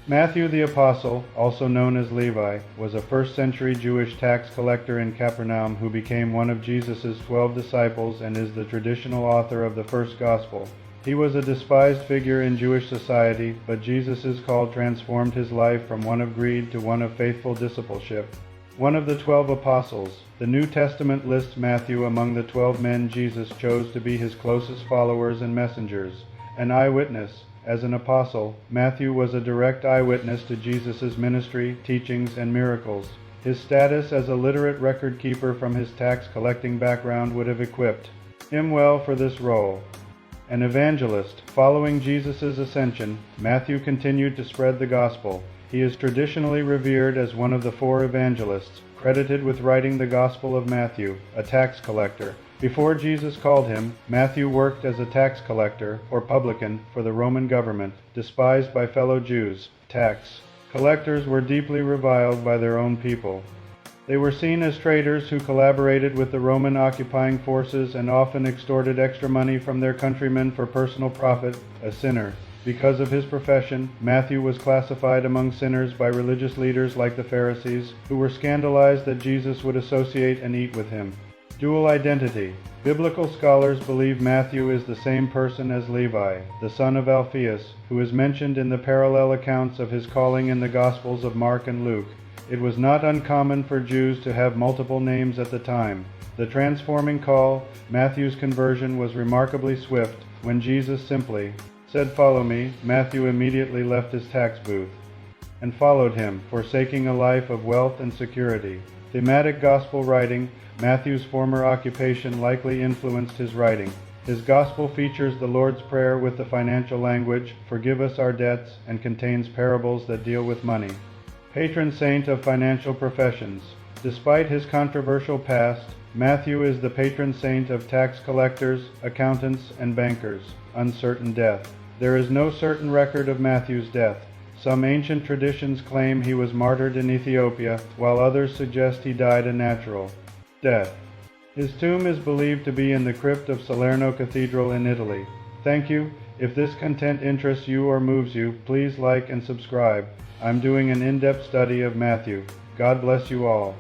Matthew the Apostle, also known as Levi, was a first-century Jewish tax collector in Capernaum who became one of Jesus' 12 disciples and is the traditional author of the first gospel. He was a despised figure in Jewish society, but Jesus' call transformed his life from one of greed to one of faithful discipleship. One of the 12 apostles, the New Testament lists Matthew among the 12 men Jesus chose to be his closest followers and messengers. An eyewitness. As an apostle, Matthew was a direct eyewitness to Jesus' ministry, teachings, and miracles. His status as a literate record keeper from his tax collecting background would have equipped him well for this role. An evangelist. Following Jesus' ascension, Matthew continued to spread the gospel. He is traditionally revered as one of the 4 evangelists, credited with writing the Gospel of Matthew, a tax collector. Before Jesus called him, Matthew worked as a tax collector, or publican, for the Roman government, despised by fellow Jews. Tax collectors were deeply reviled by their own people. They were seen as traitors who collaborated with the Roman occupying forces and often extorted extra money from their countrymen for personal profit. A sinner. Because of his profession, Matthew was classified among sinners by religious leaders like the Pharisees, who were scandalized that Jesus would associate and eat with him. Dual identity. Biblical scholars believe Matthew is the same person as Levi, the son of Alphaeus, who is mentioned in the parallel accounts of his calling in the Gospels of Mark and Luke. It was not uncommon for Jews to have multiple names at the time. The transforming call, Matthew's conversion, was remarkably swift. When Jesus simply said, "Follow me," Matthew immediately left his tax booth and followed him, forsaking a life of wealth and security. Thematic gospel writing. Matthew's former occupation likely influenced his writing. His gospel features the Lord's Prayer with the financial language, "Forgive us our debts," and contains parables that deal with money. Patron saint of financial professions. Despite his controversial past, Matthew is the patron saint of tax collectors, accountants, and bankers. Uncertain death. There is no certain record of Matthew's death. Some ancient traditions claim he was martyred in Ethiopia, while others suggest he died a natural death. His tomb is believed to be in the crypt of Salerno Cathedral in Italy. Thank you. If this content interests you or moves you, please like and subscribe. I'm doing an in-depth study of Matthew. God bless you all.